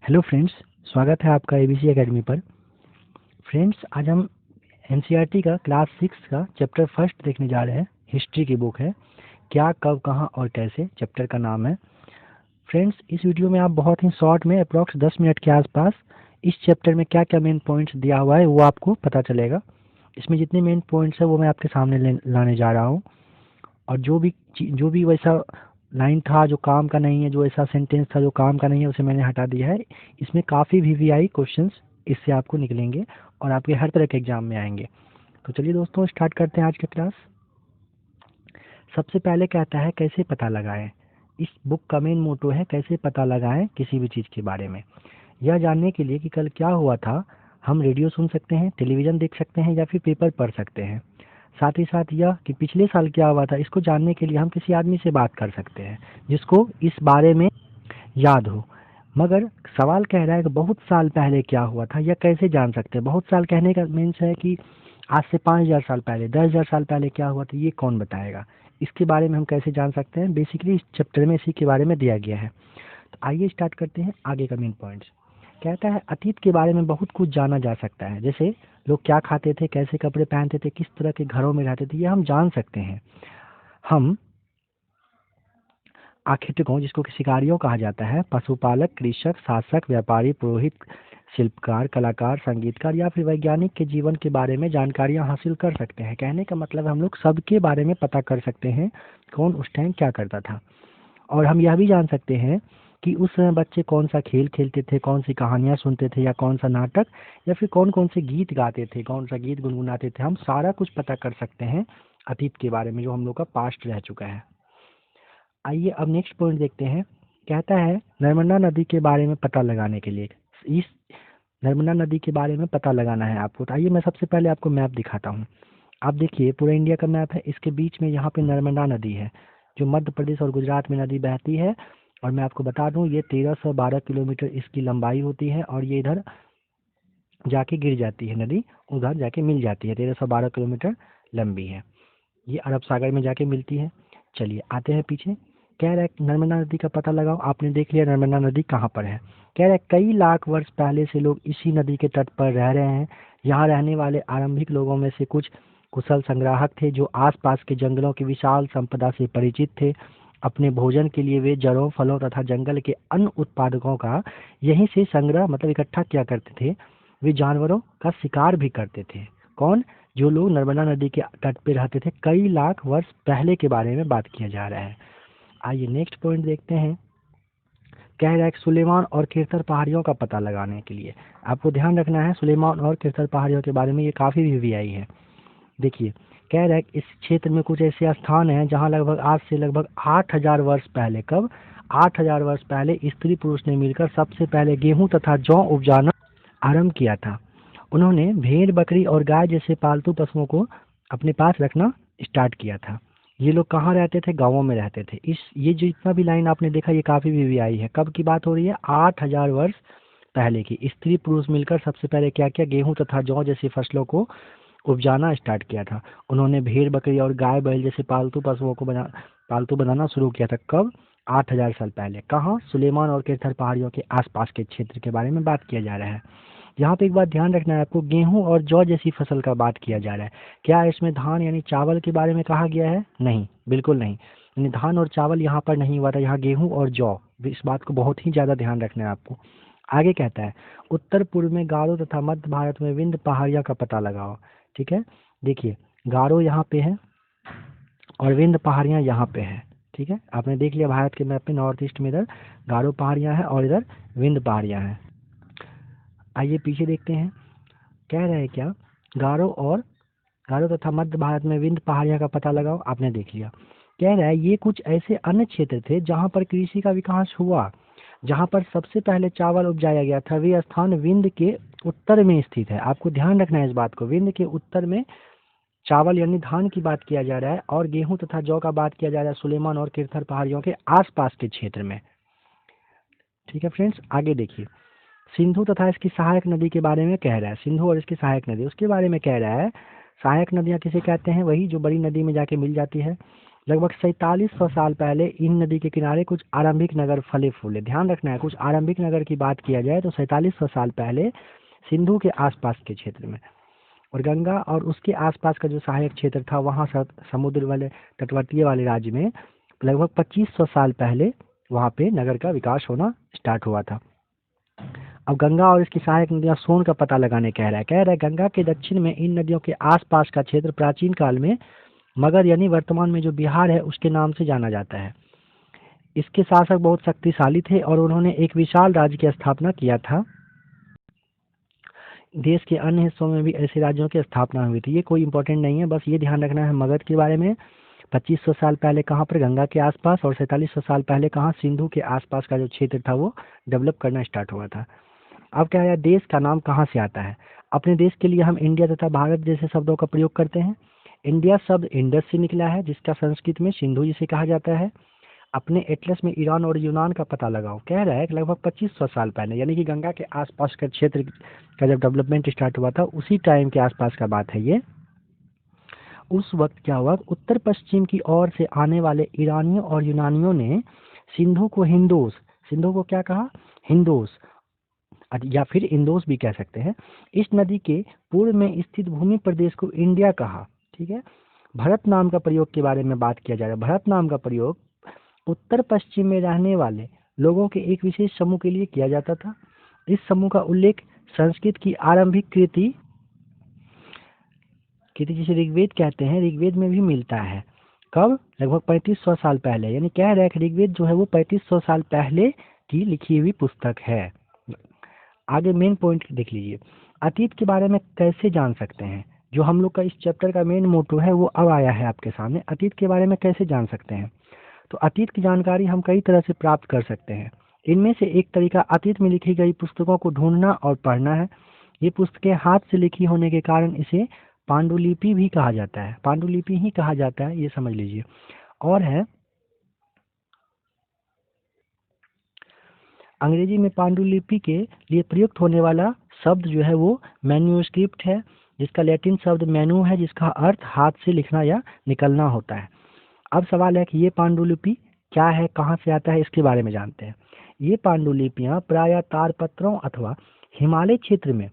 Hello friends, स्वागत है आपका एबीसी एकेडमी पर। फ्रेंड्स, आज हम एनसीईआरटी का क्लास 6 का चैप्टर फर्स्ट देखने जा रहे हैं। हिस्ट्री की बुक है। क्या, कब, कहाँ और कैसे चैप्टर का नाम है। फ्रेंड्स, इस वीडियो में आप बहुत ही शॉर्ट में अप्रॉक्स 10 मिनट के आसपास इस चैप्टर में क्या क्या मेन पॉइंट्स दिया हुआ है वो आपको पता चलेगा। इसमें जितने मेन पॉइंट्स है वो मैं आपके सामने लाने जा रहा हूँ। और जो भी वैसा लाइन था जो काम का नहीं है, जो ऐसा सेंटेंस था जो काम का नहीं है, उसे मैंने हटा दिया है। इसमें काफ़ी वीवीआई क्वेश्चंस इससे आपको निकलेंगे और आपके हर तरह के एग्जाम में आएंगे। तो चलिए दोस्तों, स्टार्ट करते हैं आज का क्लास। सबसे पहले कहता है कैसे पता लगाएं। इस बुक का मेन मोटो है कैसे पता लगाएं किसी भी चीज़ के बारे में। यह जानने के लिए कि कल क्या हुआ था, हम रेडियो सुन सकते हैं, टेलीविज़न देख सकते हैं या फिर पेपर पढ़ सकते हैं। साथ ही साथ यह कि पिछले साल क्या हुआ था, इसको जानने के लिए हम किसी आदमी से बात कर सकते हैं जिसको इस बारे में याद हो। मगर सवाल कह रहा है कि बहुत साल पहले क्या हुआ था, यह कैसे जान सकते हैं। बहुत साल कहने का मीन्स है कि आज से 5,000 साल पहले, 10,000 साल पहले क्या हुआ था, ये कौन बताएगा। इसके बारे में हम कैसे जान सकते हैं, बेसिकली इस चैप्टर में इसी के बारे में दिया गया है। तो आइए स्टार्ट करते हैं आगे का मेन पॉइंट्स। कहता है अतीत के बारे में बहुत कुछ जाना जा सकता है, जैसे लोग क्या खाते थे, कैसे कपड़े पहनते थे, किस तरह के घरों में रहते थे, ये हम जान सकते हैं। हम आखिरकों, जिसको कि शिकारियों कहा जाता है, पशुपालक, कृषक, शासक, व्यापारी, पुरोहित, शिल्पकार, कलाकार, संगीतकार या फिर वैज्ञानिक के जीवन के बारे में जानकारियां हासिल कर सकते हैं। कहने का मतलब हम लोग सबके बारे में पता कर सकते हैं कौन उस टाइम क्या करता था। और हम यह भी जान सकते हैं कि उस समय बच्चे कौन सा खेल खेलते थे, कौन सी कहानियाँ सुनते थे या कौन सा नाटक या फिर कौन कौन से गीत गाते थे, कौन सा गीत गुनगुनाते थे। हम सारा कुछ पता कर सकते हैं अतीत के बारे में जो हम लोग का पास्ट रह चुका है। आइए अब नेक्स्ट पॉइंट देखते हैं। कहता है नर्मदा नदी के बारे में पता लगाने के लिए, इस नर्मदा नदी के बारे में पता लगाना है आपको। तो आइए मैं सबसे पहले आपको मैप दिखाता हूँ। आप देखिए, पूरा इंडिया का मैप है, इसके बीच में यहाँ पे नर्मदा नदी है जो मध्य प्रदेश और गुजरात में नदी बहती है। और मैं आपको बता दूं, ये 1312 किलोमीटर इसकी लंबाई होती है और ये इधर जाके गिर जाती है, नदी उधर जाके मिल जाती है। 1312 किलोमीटर लंबी है, ये अरब सागर में जाके मिलती है। चलिए आते हैं पीछे। कह रहा है नर्मदा नदी का पता लगाओ। आपने देख लिया नर्मदा नदी कहाँ पर है। कह रहा है कई लाख वर्ष पहले से लोग इसी नदी के तट पर रह रहे हैं। यहाँ रहने वाले आरंभिक लोगों में से कुछ कुशल संग्राहक थे जो आसपास के जंगलों की विशाल संपदा से परिचित थे। अपने भोजन के लिए वे जड़ों, फलों तथा जंगल के अन्य उत्पादकों का यहीं से संग्रह मतलब इकट्ठा किया करते थे। वे जानवरों का शिकार भी करते थे। कौन? जो लोग नर्मदा नदी के तट पे रहते थे कई लाख वर्ष पहले के बारे में बात किया जा रहा है। आइए नेक्स्ट पॉइंट देखते हैं। कह रहा है कि सुलेमान और किरथर पहाड़ियों का पता लगाने के लिए आपको ध्यान रखना है। सुलेमान और किरथर पहाड़ियों के बारे में ये काफ़ी वीवीआई है। देखिए, कह रहा है कि इस क्षेत्र में कुछ ऐसे स्थान हैं जहां लगभग आज से लगभग 8,000 वर्ष पहले, कब 8,000 वर्ष पहले स्त्री पुरुष ने मिलकर सबसे पहले गेहूं तथा जौ उपजाना आरंभ किया था। उन्होंने भेड़, बकरी और गाय जैसे पालतू पशुओं को अपने पास रखना स्टार्ट किया था। ये लोग कहाँ रहते थे? गांवों में रहते थे। इस ये जितना भी लाइन आपने देखा ये काफ़ी वीवीआई है। कब की बात हो रही है? 8,000 वर्ष पहले की। स्त्री पुरुष मिलकर सबसे पहले क्या किया? गेहूं तथा जौ जैसी फसलों को उपजाना स्टार्ट किया था। उन्होंने भेड़, बकरी और गाय, बैल जैसे पालतू पशुओं को पालतू बनाना शुरू किया था। कब? 8,000 साल पहले। कहाँ? सुलेमान और किरथर पहाड़ियों के आसपास के क्षेत्र के बारे में बात किया जा रहा है। यहाँ पे एक बात ध्यान रखना है आपको, गेहूं और जौ जैसी फसल का बात किया जा रहा है। क्या इसमें धान यानी चावल के बारे में कहा गया है? नहीं, बिल्कुल नहीं। यानी धान और चावल यहाँ पर नहीं हुआ था, यहाँ गेहूं और जौ। इस बात को बहुत ही ज़्यादा ध्यान रखना है आपको। आगे कहता है उत्तर पूर्व में गारो तथा मध्य भारत में विंध्य पहाड़ियाँ का पता लगाओ। ठीक है, देखिए गारो यहाँ पे है और विंध्य पहाड़ियाँ यहाँ पे है। ठीक है, आपने देख लिया भारत के मैप में, नॉर्थ ईस्ट में इधर गारो पहाड़ियाँ हैं और इधर विंध्य पहाड़ियाँ हैं। आइए पीछे देखते हैं। कह रहे हैं क्या? गारो तथा मध्य भारत में विंध्य पहाड़ियाँ का पता लगाओ। आपने देख लिया। कह रहा है ये कुछ ऐसे अन्य क्षेत्र थे जहाँ पर कृषि का विकास हुआ। जहाँ पर सबसे पहले चावल उपजाया गया था वे स्थान विंध्य के उत्तर में स्थित है। आपको ध्यान रखना है इस बात को। विंध्य के उत्तर में चावल यानी धान की बात किया जा रहा है और गेहूं तथा जौ का बात किया जा रहा है सुलेमान और किरथर पहाड़ियों के आसपास के क्षेत्र में। ठीक है फ्रेंड्स, आगे देखिए। सिंधु तथा इसकी सहायक नदी के बारे में कह रहा है। सिंधु और इसकी सहायक नदी, उसके बारे में कह रहा है। सहायक नदियाँ किसे कहते हैं? वही जो बड़ी नदी में जाके मिल जाती है। लगभग 4700 साल पहले इन नदी के किनारे कुछ आरंभिक नगर फले फूले। ध्यान रखना है, कुछ आरंभिक नगर की बात किया जाए तो 4700 साल पहले सिंधु के आसपास के क्षेत्र में, और गंगा और उसके आसपास का जो सहायक क्षेत्र था वहाँ समुद्र वाले तटवर्तीय वाले राज्य में लगभग 2500 साल पहले वहाँ पे नगर का विकास होना स्टार्ट हुआ था। अब गंगा और इसकी सहायक नदियां सोन का पता लगाने कह रहा है गंगा के दक्षिण में इन नदियों के आसपास का क्षेत्र प्राचीन काल में मगध यानी वर्तमान में जो बिहार है उसके नाम से जाना जाता है। इसके शासक बहुत शक्तिशाली थे और उन्होंने एक विशाल राज्य की स्थापना किया था। देश के अन्य हिस्सों में भी ऐसे राज्यों की स्थापना हुई थी। ये कोई इंपॉर्टेंट नहीं है, बस ये ध्यान रखना है मगध के बारे में 2500 साल पहले कहाँ पर, गंगा के आसपास, और 4700 साल पहले कहाँ, सिंधु के आसपास का जो क्षेत्र था वो डेवलप करना स्टार्ट हुआ था। अब क्या है, देश का नाम कहाँ से आता है? अपने देश के लिए हम इंडिया तथा भारत जैसे शब्दों का प्रयोग करते हैं। इंडिया शब्द इंडस से निकला है जिसका संस्कृत में सिंधु जिसे कहा जाता है। अपने एटलस में ईरान और यूनान का पता लगाओ। कह रहा है कि लगभग 2500 साल पहले यानी कि गंगा के आसपास का क्षेत्र का जब डेवलपमेंट स्टार्ट हुआ था उसी टाइम के आसपास का बात है ये। उस वक्त क्या हुआ, उत्तर पश्चिम की ओर से आने वाले ईरानियों और यूनानियों ने सिंधु को हिंदोस, सिंधु को क्या कहा, हिंदोस, या फिर इंदोस भी कह सकते हैं। इस नदी के पूर्व में स्थित भूमि प्रदेश को इंडिया कहा। ठीक है। भरत नाम का प्रयोग के बारे में बात किया जा रहा है। भरत नाम का प्रयोग उत्तर पश्चिम में रहने वाले लोगों के एक विशेष समूह के लिए किया जाता था। इस समूह का उल्लेख संस्कृत की आरंभिक कृति जिसे ऋग्वेद कहते हैं, ऋग्वेद में भी मिलता है। कब? लगभग 3500 साल पहले। यानी कह रहे हैं कि ऋग्वेद जो है वो 3500 साल पहले की लिखी हुई पुस्तक है। आगे मेन पॉइंट देख लीजिए, अतीत के बारे में कैसे जान सकते हैं। जो हम लोग का इस चैप्टर का मेन मोटो है वो अब आया है आपके सामने। अतीत के बारे में कैसे जान सकते हैं? तो अतीत की जानकारी हम कई तरह से प्राप्त कर सकते हैं। इनमें से एक तरीका अतीत में लिखी गई पुस्तकों को ढूंढना और पढ़ना है। ये पुस्तकें हाथ से लिखी होने के कारण इसे पांडुलिपि भी कहा जाता है। पांडुलिपि ही कहा जाता है, ये समझ लीजिए। और है अंग्रेजी में पांडुलिपि के लिए प्रयुक्त होने वाला शब्द जो है वो मैन्यूस्क्रिप्ट है, जिसका लैटिन शब्द मैनू है, जिसका अर्थ हाथ से लिखना या निकलना होता है। अब सवाल है कि ये पांडुलिपि क्या है, कहाँ से आता है, इसके बारे में जानते हैं। ये पांडुलिपियाँ प्रायः तारपत्रों अथवा हिमालय क्षेत्र में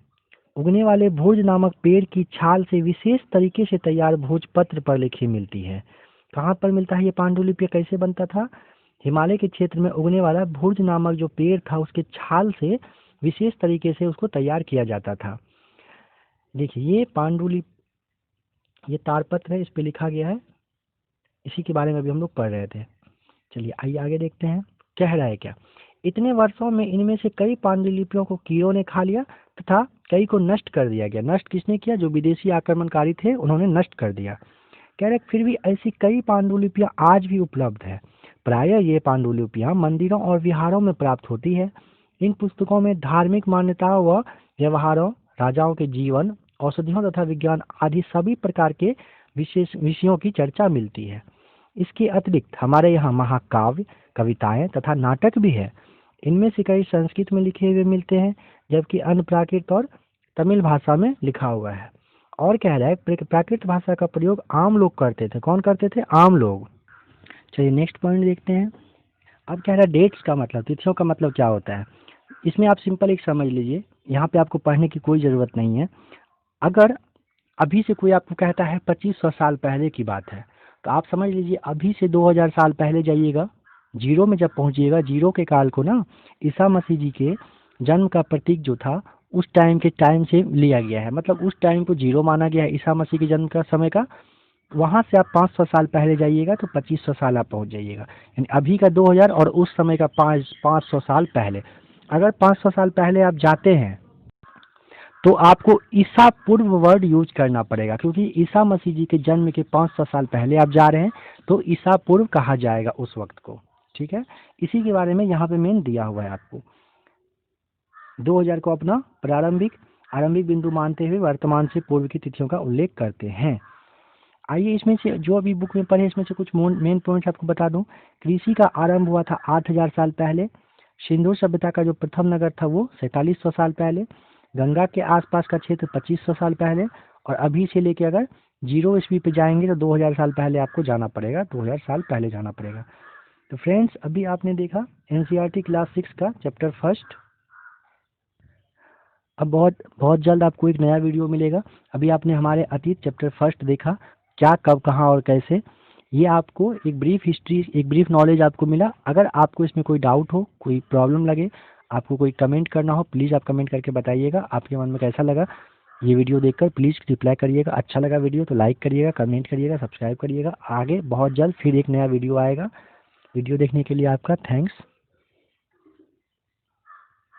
उगने वाले भोज नामक पेड़ की छाल से विशेष तरीके से तैयार भोजपत्र पर लिखी मिलती है। कहाँ पर मिलता है ये पांडुलिपि, कैसे बनता था? हिमालय के क्षेत्र में उगने वाला भोज नामक जो पेड़ था उसके छाल से विशेष तरीके से उसको तैयार किया जाता था। देखिए ये पांडुलिपि, ये तारपत्र है, इस पे लिखा गया है। इसी के बारे में अभी हम लोग पढ़ रहे थे। चलिए आइए आगे देखते हैं। कह रहा है क्या, इतने वर्षों में इनमें से कई पांडुलिपियों को कीड़ों ने खा लिया तथा कई को नष्ट कर दिया गया। नष्ट किसने किया? जो विदेशी आक्रमणकारी थे उन्होंने नष्ट कर दिया। कह रहे फिर भी ऐसी कई पांडुलिपियां आज भी उपलब्ध है। प्रायः ये पांडुलिपियां मंदिरों और विहारों में प्राप्त होती है। इन पुस्तकों में धार्मिक मान्यताओं व व्यवहारों, राजाओं के जीवन, औषधियों तथा विज्ञान आदि सभी प्रकार के विशेष विषयों की चर्चा मिलती है। इसके अतिरिक्त हमारे यहाँ महाकाव्य, कविताएं तथा नाटक भी है। इनमें से कई संस्कृत में लिखे हुए मिलते हैं जबकि अन्य प्राकृत और तमिल भाषा में लिखा हुआ है। और कह रहा है प्राकृत भाषा का प्रयोग आम लोग करते थे। कौन करते थे? आम लोग। चलिए नेक्स्ट पॉइंट देखते हैं। अब कह रहा है डेट्स का मतलब, तिथियों का मतलब क्या होता है। इसमें आप सिंपल एक समझ लीजिए, यहाँ पे आपको पढ़ने की कोई ज़रूरत नहीं है। अगर अभी से कोई आपको कहता है 2500 साल पहले की बात है तो आप समझ लीजिए अभी से 2000 साल पहले जाइएगा, जीरो में जब पहुंचिएगा, जीरो के काल को ना ईसा मसीह जी के जन्म का प्रतीक जो था उस टाइम के टाइम से लिया गया है। मतलब उस टाइम को जीरो माना गया है ईसा मसीह के जन्म का समय का। वहाँ से आप 500 साल पहले जाइएगा तो 2500 साल आप पहुँच जाइएगा। यानी अभी का 2000 और उस समय का 500 साल पहले। अगर 500 साल पहले आप जाते हैं तो आपको ईसा पूर्व वर्ड यूज करना पड़ेगा, क्योंकि ईसा मसीह जी के जन्म के 500 साल पहले आप जा रहे हैं तो ईसा पूर्व कहा जाएगा उस वक्त को। ठीक है, इसी के बारे में यहाँ पे मेन दिया हुआ है आपको। 2000 को अपना आरंभिक बिंदु मानते हुए वर्तमान से पूर्व की तिथियों का उल्लेख करते हैं। आइए इसमें से जो अभी बुक में पढ़े इसमें से कुछ मेन पॉइंट आपको बता दूं। कृषि का आरंभ हुआ था 8000 साल पहले। सिंधु सभ्यता का जो प्रथम नगर था वो 4700 साल पहले। गंगा के आसपास का क्षेत्र 2500 साल पहले। और अभी से लेके अगर जीरो ईस्वी पे जाएंगे तो 2000 साल पहले आपको जाना पड़ेगा, 2000 साल पहले जाना पड़ेगा। तो फ्रेंड्स, अभी आपने देखा एनसीईआरटी क्लास 6 का चैप्टर फर्स्ट। अब बहुत बहुत जल्द आपको एक नया वीडियो मिलेगा। अभी आपने हमारे अतीत चैप्टर फर्स्ट देखा, क्या, कब, कहाँ और कैसे। ये आपको एक ब्रीफ हिस्ट्री, एक ब्रीफ नॉलेज आपको मिला। अगर आपको इसमें कोई डाउट हो, कोई प्रॉब्लम लगे, आपको कोई कमेंट करना हो, प्लीज़ आप कमेंट करके बताइएगा आपके मन में कैसा लगा ये वीडियो देखकर। प्लीज़ रिप्लाई करिएगा। अच्छा लगा वीडियो तो लाइक करिएगा, कमेंट करिएगा, सब्सक्राइब करिएगा। आगे बहुत जल्द फिर एक नया वीडियो आएगा। वीडियो देखने के लिए आपका थैंक्स।